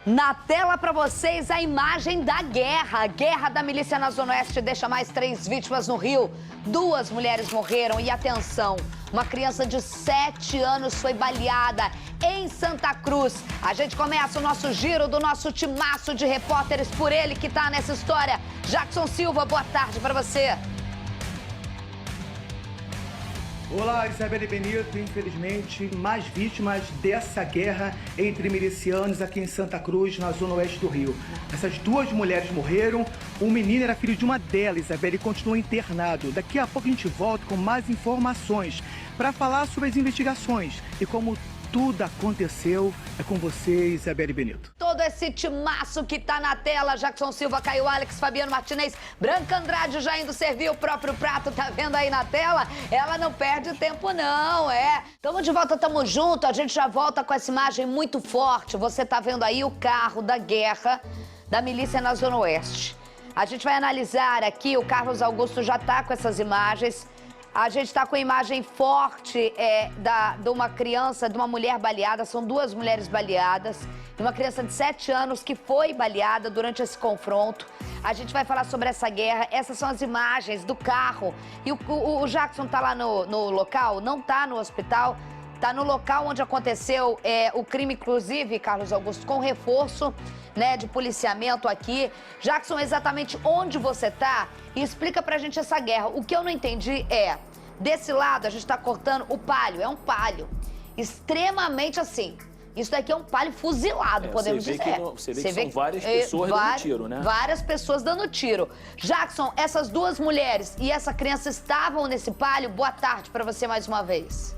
Na tela para vocês a imagem da guerra. A guerra da milícia na Zona Oeste deixa mais 3 vítimas no Rio. 2 mulheres morreram e atenção, uma criança de 7 anos foi baleada em Santa Cruz. A gente começa o nosso giro do nosso timaço de repórteres por ele que tá nessa história. Jackson Silva, boa tarde para você. Olá, Isabelle Benito. Infelizmente, mais vítimas dessa guerra entre milicianos aqui em Santa Cruz, na zona oeste do Rio. Essas 2 mulheres morreram, o menino era filho de uma delas, Isabelle, e continua internado. Daqui a pouco a gente volta com mais informações para falar sobre as investigações e como tudo aconteceu. É com você, Isabelle Benito. Todo esse timaço que tá na tela, Jackson Silva, Caio Alex, Fabiano Martinez, Branca Andrade já indo servir o próprio prato, tá vendo aí na tela? Ela não perde tempo não, Tamo de volta, tamo junto, a gente já volta com essa imagem muito forte. Você tá vendo aí o carro da guerra da milícia na Zona Oeste. A gente vai analisar aqui, o Carlos Augusto já tá com essas imagens. A gente está com a imagem forte de uma criança, de uma mulher baleada. São 2 mulheres baleadas e uma criança de 7 anos que foi baleada durante esse confronto. A gente vai falar sobre essa guerra. Essas são as imagens do carro. E o Jackson está lá no local, não está no hospital. Está no local onde aconteceu o crime, inclusive, Carlos Augusto, com reforço, de policiamento aqui. Jackson, exatamente onde você está? E explica pra gente essa guerra. O que eu não entendi desse lado a gente tá cortando o palio, é um palio extremamente assim. Isso daqui é um palio fuzilado, podemos dizer. Você vê que são várias pessoas dando tiro, né? Várias pessoas dando tiro. Jackson, essas 2 mulheres e essa criança estavam nesse palio. Boa tarde pra você mais uma vez.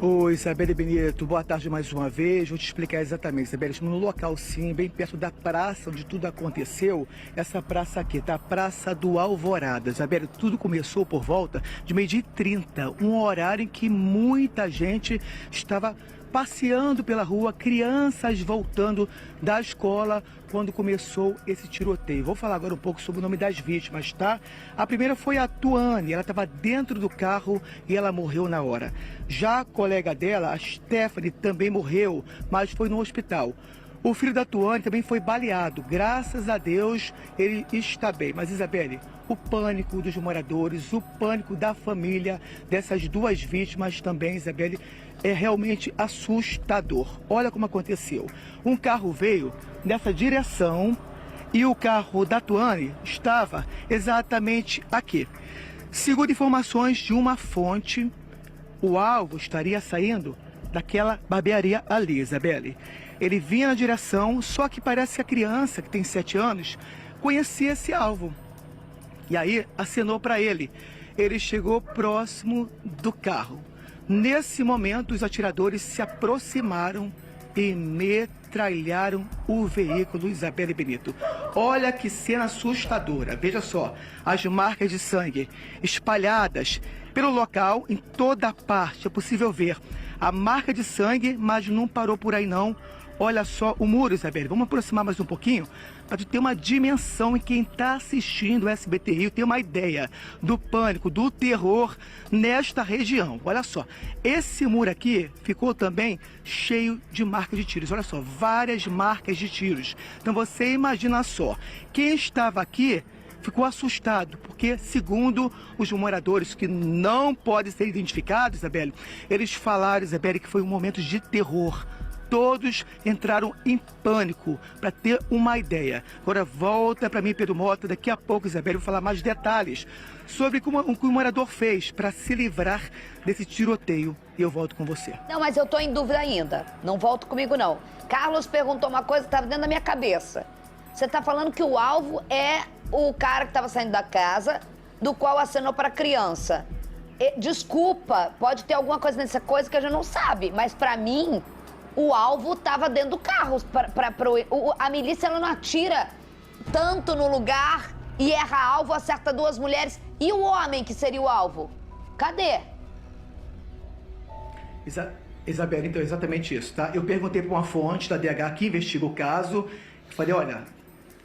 Oi, Isabelle Benito, boa tarde mais uma vez. Vou te explicar exatamente, Isabelle. Estamos no local, sim, bem perto da praça onde tudo aconteceu. Essa praça aqui, tá? A Praça do Alvorada. Isabelle, tudo começou por volta de 12h30, um horário em que muita gente estava passeando pela rua, crianças voltando da escola quando começou esse tiroteio. Vou falar agora um pouco sobre o nome das vítimas, tá? A primeira foi a Tuane, ela estava dentro do carro e ela morreu na hora. Já a colega dela, a Stephanie, também morreu, mas foi no hospital. O filho da Tuane também foi baleado. Graças a Deus, ele está bem. Mas, Isabelle, o pânico dos moradores, o pânico da família dessas 2 vítimas também, Isabelle, é realmente assustador. Olha como aconteceu. Um carro veio nessa direção e o carro da Tuane estava exatamente aqui. Segundo informações de uma fonte, o alvo estaria saindo daquela barbearia ali, Isabelle. Ele vinha na direção, só que parece que a criança, que tem 7 anos, conhecia esse alvo. E aí acenou para ele. Ele chegou próximo do carro. Nesse momento, os atiradores se aproximaram e metralharam o veículo, Isabelle Benito. Olha que cena assustadora. Veja só, as marcas de sangue espalhadas pelo local, em toda parte. É possível ver a marca de sangue, mas não parou por aí não. Olha só o muro, Isabelle. Vamos aproximar mais um pouquinho para tu ter uma dimensão em quem está assistindo o SBT Rio, ter uma ideia do pânico, do terror nesta região. Olha só, esse muro aqui ficou também cheio de marcas de tiros. Olha só, várias marcas de tiros. Então você imagina só, quem estava aqui ficou assustado, porque segundo os moradores que não podem ser identificados, Isabelle, eles falaram, Isabelle, que foi um momento de terror. Todos entraram em pânico, para ter uma ideia. Agora volta para mim, Pedro Mota, daqui a pouco, Isabelle, eu vou falar mais detalhes sobre o que o morador fez para se livrar desse tiroteio. E eu volto com você. Não, mas eu tô em dúvida ainda. Não volto comigo, não. Carlos perguntou uma coisa que estava dentro da minha cabeça. Você tá falando que o alvo é o cara que estava saindo da casa, do qual acenou para a criança. Desculpa, pode ter alguma coisa nessa coisa que a gente não sabe, mas para mim o alvo estava dentro do carro. A milícia ela não atira tanto no lugar e erra alvo, acerta 2 mulheres. E o homem que seria o alvo? Cadê? Isabelle, então é exatamente isso, tá? Eu perguntei para uma fonte da DH que investiga o caso. Falei, olha,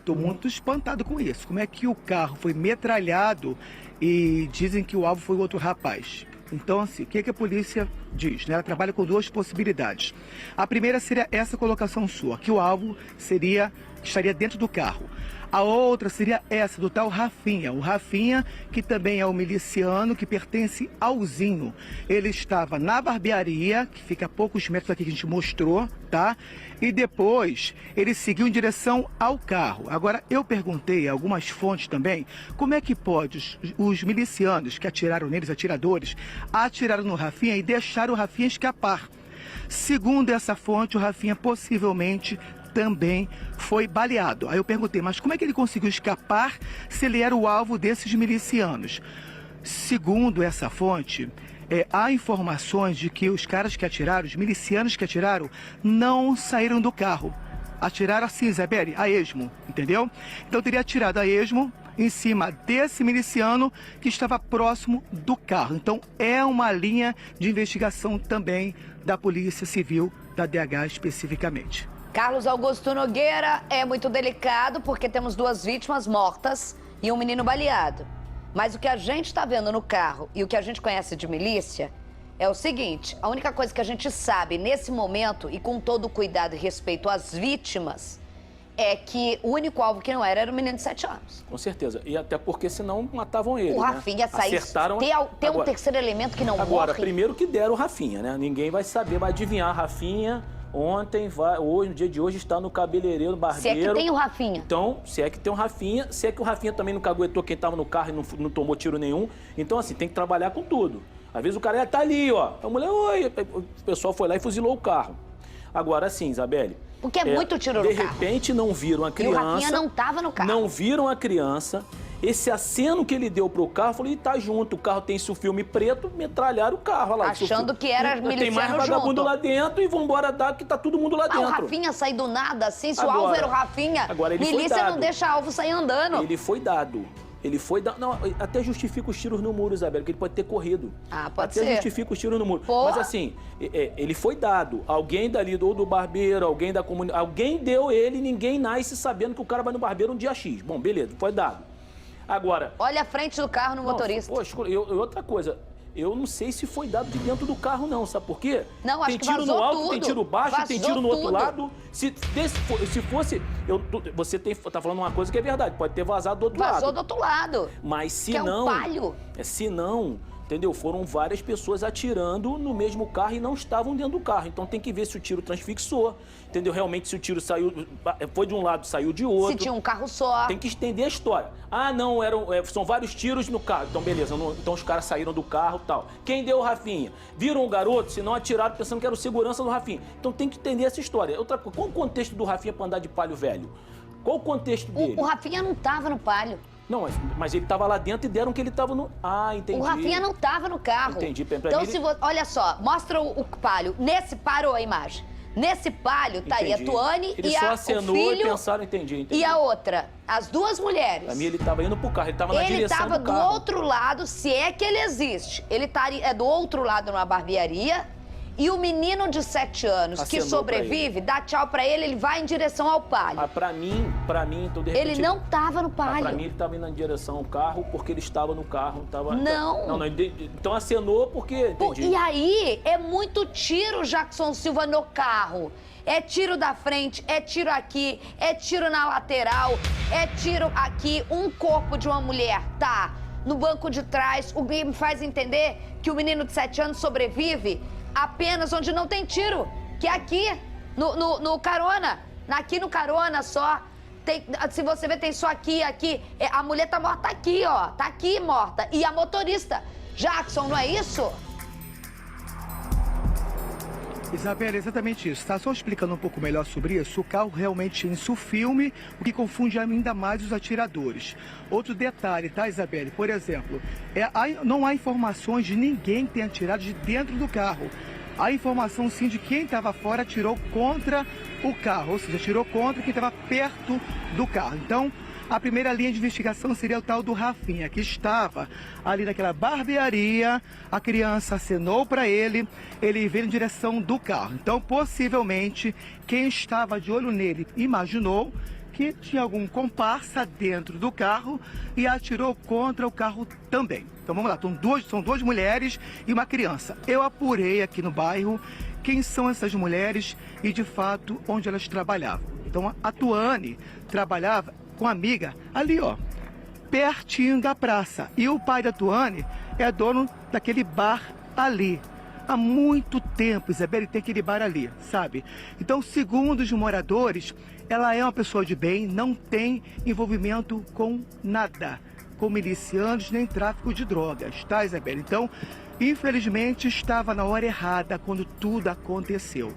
tô muito espantado com isso. Como é que o carro foi metralhado e dizem que o alvo foi outro rapaz? Então, assim, o que a polícia diz, né? Ela trabalha com duas possibilidades. A primeira seria essa colocação sua, que o alvo estaria dentro do carro. A outra seria essa, do tal Rafinha. O Rafinha, que também é um miliciano que pertence ao Zinho. Ele estava na barbearia, que fica a poucos metros daqui que a gente mostrou, tá? E depois ele seguiu em direção ao carro. Agora, eu perguntei a algumas fontes também, como é que pode os milicianos que atiraram neles, atiradores, atiraram no Rafinha e deixaram o Rafinha escapar. Segundo essa fonte, o Rafinha possivelmente também foi baleado. Aí eu perguntei, mas como é que ele conseguiu escapar se ele era o alvo desses milicianos? Segundo essa fonte, há informações de que os caras que atiraram, os milicianos que atiraram, não saíram do carro. Atiraram assim, Isabelle, a esmo, entendeu? Então teria atirado a esmo em cima desse miliciano que estava próximo do carro. Então é uma linha de investigação também da Polícia Civil, da DH especificamente. Carlos Augusto Nogueira, é muito delicado porque temos duas vítimas mortas e um menino baleado. Mas o que a gente está vendo no carro e o que a gente conhece de milícia é o seguinte, a única coisa que a gente sabe nesse momento, e com todo o cuidado e respeito às vítimas, é que o único alvo que não era o menino de 7 anos. Com certeza. E até porque senão matavam ele, o Rafinha sair, tem um terceiro elemento que não morre. Agora, primeiro que deram o Rafinha, né? Ninguém vai saber, vai adivinhar. Rafinha ontem, hoje, no dia de hoje, está no cabeleireiro, no barbeiro. Se é que tem o Rafinha. Então, se é que tem o Rafinha, se é que o Rafinha também não caguetou quem estava no carro e não tomou tiro nenhum. Então, assim, tem que trabalhar com tudo. Às vezes o cara tá ali, ó. A mulher, oi. O pessoal foi lá e fuzilou o carro. Agora, sim, Isabelle. Porque é muito tiro no carro. De repente, não viram a criança. E o Rafinha não estava no carro. Não viram a criança. Esse aceno que ele deu pro carro, falou, e tá junto, o carro tem esse filme preto, metralharam o carro. Olha lá, achando que era miliciano junto. Tem mais vagabundo lá dentro e vambora dar que tá todo mundo lá dentro. O Rafinha sair do nada assim, se agora, o alvo era o Rafinha, agora ele milícia foi dado. Não deixa alvo sair andando. Ele foi dado. Ele foi dado. Não, até justifica os tiros no muro, Isabel, porque ele pode ter corrido. Ah, pode até ser. Justifica os tiros no muro. Pô. Mas assim, ele foi dado. Alguém dali, ou do barbeiro, alguém da comunidade, alguém deu ele, ninguém nasce sabendo que o cara vai no barbeiro um dia X. Bom, beleza, foi dado. Agora... olha a frente do carro no motorista. Poxa, outra coisa, eu não sei se foi dado de dentro do carro não, sabe por quê? Não, acho tem que tiro vazou no alto, tudo. tem tiro baixo, Vazou tem tiro no outro tudo. lado. Se fosse... você tá falando uma coisa que é verdade, pode ter vazado do outro lado. Vazou do outro lado. Mas se que não... é um palho. Se não... Entendeu? Foram várias pessoas atirando no mesmo carro e não estavam dentro do carro. Então tem que ver se o tiro transfixou, entendeu? Realmente se o tiro saiu, foi de um lado, saiu de outro. Se tinha um carro só. Tem que estender a história. Ah, não, são vários tiros no carro. Então beleza, então os caras saíram do carro e tal. Quem deu o Rafinha? Viram o garoto, se não atiraram pensando que era o segurança do Rafinha. Então tem que entender essa história. Outra coisa, qual o contexto do Rafinha pra andar de palio velho? Qual o contexto dele? O Rafinha não tava no palio. Não, mas ele estava lá dentro e deram que ele estava no... Ah, entendi. O Rafinha não estava no carro. Entendi. Então, se você... olha só, mostra o palio. Nesse, parou a imagem. Nesse palio tá aí a Tuane ele e só o acenou filho... e pensaram, entendi. E a outra, as duas mulheres. A minha, ele estava indo pro carro, ele estava na direção do carro. Ele estava do outro lado, se é que ele existe. Ele é do outro lado numa barbearia. E o menino de 7 anos que sobrevive, dá tchau pra ele, ele vai em direção ao palio. Ah, pra mim, então de repente... Ele não tava no palio. Pra mim, ele tava indo em direção ao carro porque ele estava no carro. Não. Então acenou porque... Entendi. E aí, é muito tiro, Jackson Silva, no carro. É tiro da frente, é tiro aqui, é tiro na lateral, é tiro aqui. Um corpo de uma mulher tá no banco de trás. O que me faz entender que o menino de 7 anos sobrevive apenas onde não tem tiro, que é aqui, no carona. Aqui no carona só. Se você ver, tem só aqui. A mulher tá morta aqui, ó. Tá aqui morta. E a motorista. Jackson, não é isso? Isabela, exatamente isso, tá? Só explicando um pouco melhor sobre isso, o carro realmente tinha isso, o filme, o que confunde ainda mais os atiradores. Outro detalhe, tá, Isabela? Por exemplo, não há informações de ninguém que tenha atirado de dentro do carro. Há informação, sim, de quem estava fora atirou contra o carro, ou seja, atirou contra quem estava perto do carro. Então, a primeira linha de investigação seria o tal do Rafinha, que estava ali naquela barbearia, a criança acenou para ele veio em direção do carro. Então, possivelmente, quem estava de olho nele imaginou que tinha algum comparsa dentro do carro e atirou contra o carro também. Então vamos lá, são duas mulheres e uma criança. Eu apurei aqui no bairro quem são essas mulheres e, de fato, onde elas trabalhavam. Então a Tuane trabalhava com a amiga ali, ó, pertinho da praça. E o pai da Tuane é dono daquele bar ali. Há muito tempo, Isabelle, tem aquele bar ali, sabe? Então, segundo os moradores, ela é uma pessoa de bem, não tem envolvimento com nada, com milicianos nem tráfico de drogas, tá, Isabelle? Então, infelizmente, estava na hora errada quando tudo aconteceu.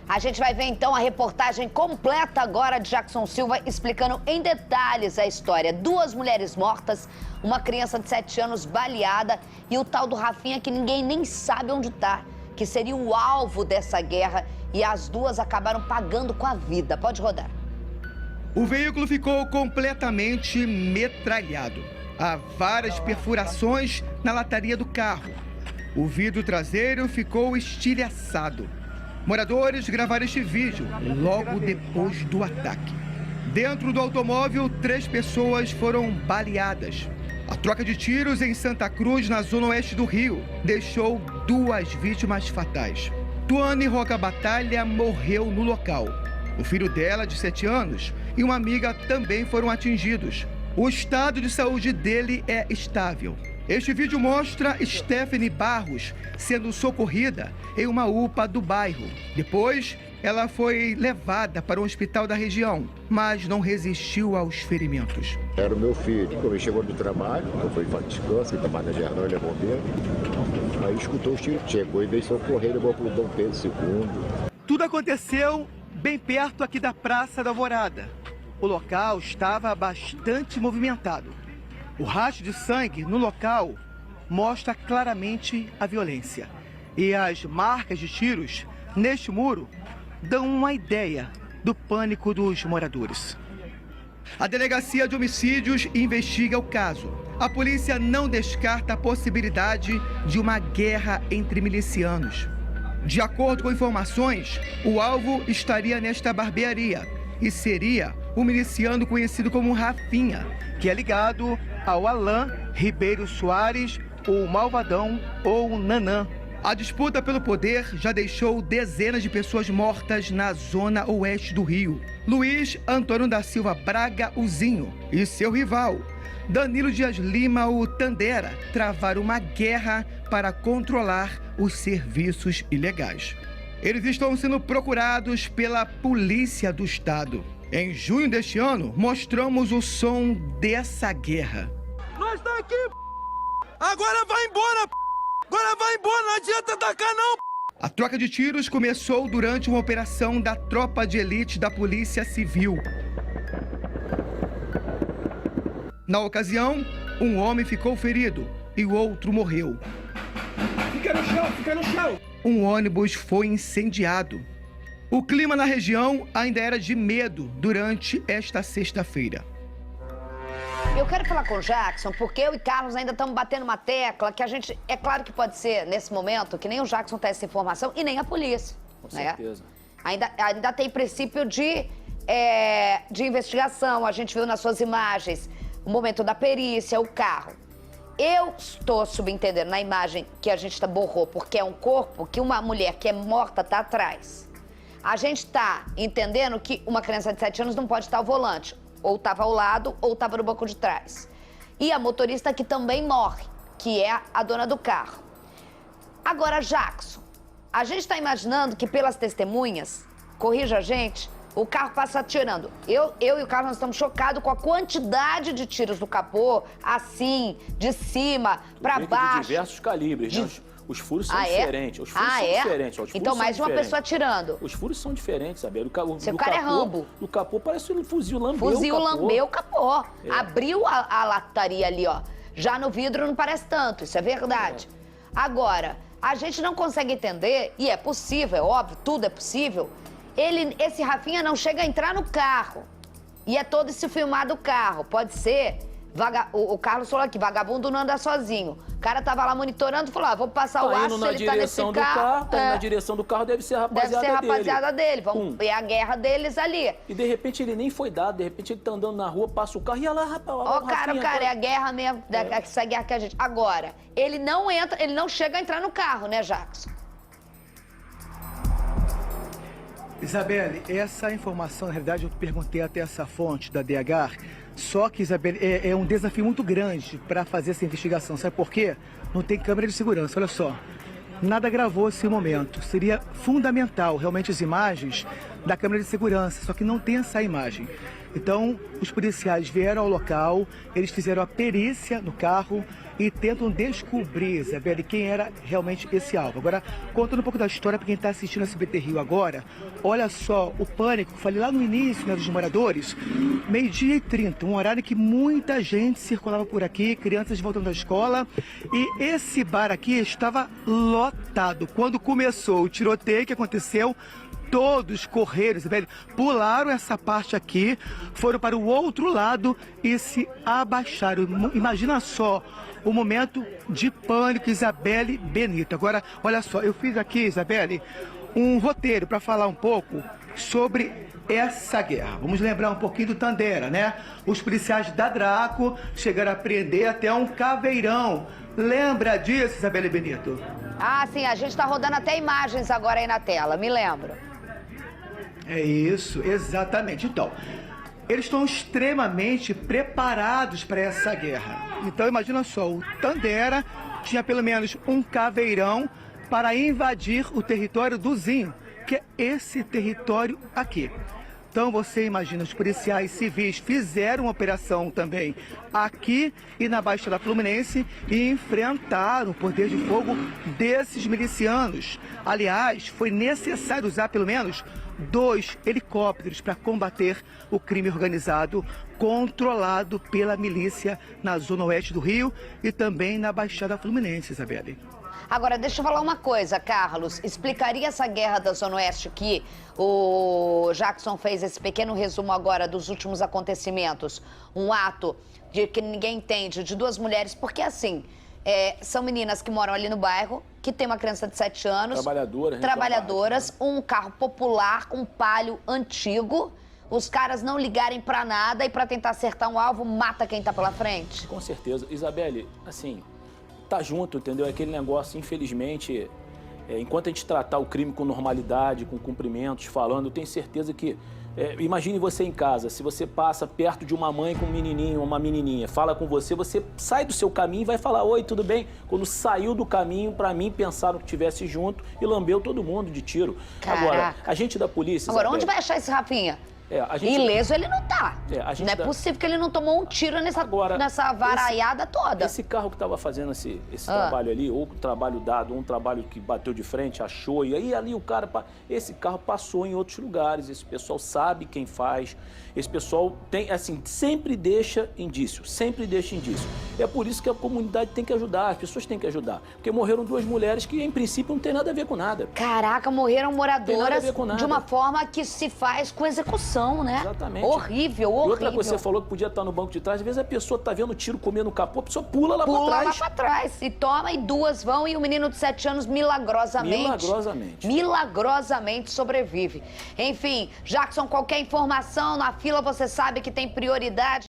A gente vai ver então a reportagem completa agora de Jackson Silva explicando em detalhes a história. 2 mulheres mortas, uma criança de 7 anos baleada e o tal do Rafinha que ninguém nem sabe onde tá, que seria o alvo dessa guerra, e as 2 acabaram pagando com a vida. Pode rodar. O veículo ficou completamente metralhado. Há várias perfurações na lataria do carro. O vidro traseiro ficou estilhaçado. Moradores gravaram este vídeo logo depois do ataque. Dentro do automóvel, 3 pessoas foram baleadas. A troca de tiros em Santa Cruz, na zona oeste do Rio, deixou 2 vítimas fatais. Tuane Roca Batalha morreu no local. O filho dela, de 7 anos, e uma amiga também foram atingidos. O estado de saúde dele é estável. Este vídeo mostra Stephanie Barros sendo socorrida em uma UPA do bairro. Depois, ela foi levada para um hospital da região, mas não resistiu aos ferimentos. Era o meu filho, quando ele chegou do trabalho, eu fui para descanso, ele trabalha na Gerão, ele é bombeiro. Aí escutou os tiros, chegou e veio socorrer, levou para o Dom Pedro II. Tudo aconteceu bem perto aqui da Praça da Alvorada. O local estava bastante movimentado. O rastro de sangue no local mostra claramente a violência. E as marcas de tiros neste muro dão uma ideia do pânico dos moradores. A Delegacia de Homicídios investiga o caso. A polícia não descarta a possibilidade de uma guerra entre milicianos. De acordo com informações, o alvo estaria nesta barbearia e seria o miliciano conhecido como Rafinha, que é ligado ao Alain Ribeiro Soares, o Malvadão ou Nanã. A disputa pelo poder já deixou dezenas de pessoas mortas na zona oeste do Rio. Luiz Antônio da Silva Braga, o Zinho, e seu rival, Danilo Dias Lima, o Tandera, travaram uma guerra para controlar os serviços ilegais. Eles estão sendo procurados pela Polícia do Estado. Em junho deste ano, mostramos o som dessa guerra. Nós tá aqui, agora vai embora, agora vai embora, não adianta atacar não. A troca de tiros começou durante uma operação da tropa de elite da Polícia Civil. Na ocasião, um homem ficou ferido e o outro morreu. Fica no chão, fica no chão. Um ônibus foi incendiado. O clima na região ainda era de medo durante esta sexta-feira. Eu quero falar com o Jackson, porque eu e Carlos ainda estamos batendo uma tecla que a gente... É claro que pode ser, nesse momento, que nem o Jackson tem essa informação e nem a polícia. Com certeza. Ainda tem princípio de investigação. A gente viu nas suas imagens o momento da perícia, o carro. Eu estou subentendendo na imagem que a gente borrou, porque é um corpo que uma mulher que é morta está atrás. A gente está entendendo que uma criança de 7 anos não pode estar ao volante. Ou estava ao lado, ou estava no banco de trás. E a motorista que também morre, que é a dona do carro. Agora, Jackson, a gente está imaginando que pelas testemunhas, corrija a gente, o carro passa atirando. Eu e o Carlos nós estamos chocados com a quantidade de tiros do capô, assim, de cima, para baixo. De diversos calibres, né? Os furos são diferentes. Os furos são diferentes. Os furos então, mais de uma pessoa atirando. Os furos são diferentes, sabe? Seu cara é Rambo. O capô parece um fuzil lambeu. Fuzil lambeu o capô. Abriu a lataria ali, ó. Já no vidro não parece tanto, isso é verdade. Agora, a gente não consegue entender, e é possível, é óbvio, tudo é possível. Esse Rafinha não chega a entrar no carro. E é todo esse filmar do carro. Pode ser O Carlos falou aqui, vagabundo não anda sozinho. O cara tava lá monitorando e falou, vou passar o Tá aço, indo na ele tá nesse direção do carro. tá indo na direção do carro, deve ser a Deve ser a rapaziada dele. Pum. É a guerra deles ali. E de repente ele nem foi dado, de repente ele tá andando na rua, passa o carro e olha lá, rapaz. Ó, cara, é a guerra mesmo, essa guerra que a gente... Agora, ele não chega a entrar no carro, né, Jackson? Isabelle, essa informação, na realidade, eu perguntei até essa fonte da DH, só que, Isabelle, é um desafio muito grande para fazer essa investigação. Sabe por quê? Não tem câmera de segurança, olha só. Nada gravou esse momento. Seria fundamental, realmente, as imagens da câmera de segurança, só que não tem essa imagem. Então, os policiais vieram ao local, eles fizeram a perícia no carro e tentam descobrir, Isabelle, quem era realmente esse alvo. Agora, contando um pouco da história para quem está assistindo a SBT Rio agora, olha só o pânico, falei lá no início, né, dos moradores, 12h30, um horário que muita gente circulava por aqui, crianças voltando da escola, e esse bar aqui estava lotado. Quando começou o tiroteio que aconteceu, todos correram, Isabelle, pularam essa parte aqui, foram para o outro lado e se abaixaram. Imagina só o momento de pânico, Isabelle Benito. Agora, olha só, eu fiz aqui, Isabelle, um roteiro para falar um pouco sobre essa guerra. Vamos lembrar um pouquinho do Tandera, né? Os policiais da Draco chegaram a prender até um caveirão. Lembra disso, Isabelle Benito? Ah, sim, a gente tá rodando até imagens agora aí na tela, me lembro. É isso, exatamente. Então, eles estão extremamente preparados para essa guerra. Então, imagina só, o Tandera tinha pelo menos um caveirão para invadir o território do Zinho, que é esse território aqui. Então, você imagina, os policiais civis fizeram uma operação também aqui e na Baixada Fluminense e enfrentaram o poder de fogo desses milicianos. Aliás, foi necessário usar pelo menos 2 helicópteros para combater o crime organizado controlado pela milícia na zona oeste do Rio e também na Baixada Fluminense, Isabelle. Agora, deixa eu falar uma coisa, Carlos. Explicaria essa guerra da Zona Oeste que o Jackson fez esse pequeno resumo agora dos últimos acontecimentos. Um ato de que ninguém entende, de 2 mulheres, porque assim, são meninas que moram ali no bairro, que tem uma criança de 7 anos. Trabalhadoras, um carro popular, um Palio antigo. Os caras não ligarem pra nada e pra tentar acertar um alvo, mata quem tá pela frente. Com certeza. Isabelle, assim, tá junto, entendeu? É aquele negócio, infelizmente, enquanto a gente tratar o crime com normalidade, com cumprimentos, falando, eu tenho certeza que... imagine você em casa, se você passa perto de uma mãe com um menininho, uma menininha, fala com você, você sai do seu caminho e vai falar, oi, tudo bem? Quando saiu do caminho, pra mim, pensaram que estivesse junto e lambeu todo mundo de tiro. Caraca. Agora, a gente da polícia... Agora, Isabelle, onde vai achar esse Rafinha? a gente... Ileso ele não tá. a gente não é possível que ele não tomou um tiro nessa varaiada toda. Esse carro que estava fazendo esse trabalho ali, ou um trabalho dado, ou um trabalho que bateu de frente, achou, e aí ali o cara... Esse carro passou em outros lugares, esse pessoal sabe quem faz, esse pessoal tem, assim, sempre deixa indício, sempre deixa indício. É por isso que a comunidade tem que ajudar, as pessoas têm que ajudar. Porque morreram 2 mulheres que, em princípio, não tem nada a ver com nada. Caraca, morreram moradoras nada. de uma forma que se faz com execução, né? Exatamente. Horrível, horrível. E outra coisa, você falou que podia estar no banco de trás, às vezes a pessoa tá vendo o tiro comer no capô, a pessoa pula lá pra trás. Pula lá pra trás, e toma, e 2 vão, e o menino de 7 anos milagrosamente sobrevive. Enfim, Jackson, qualquer informação na fila, você sabe que tem prioridade.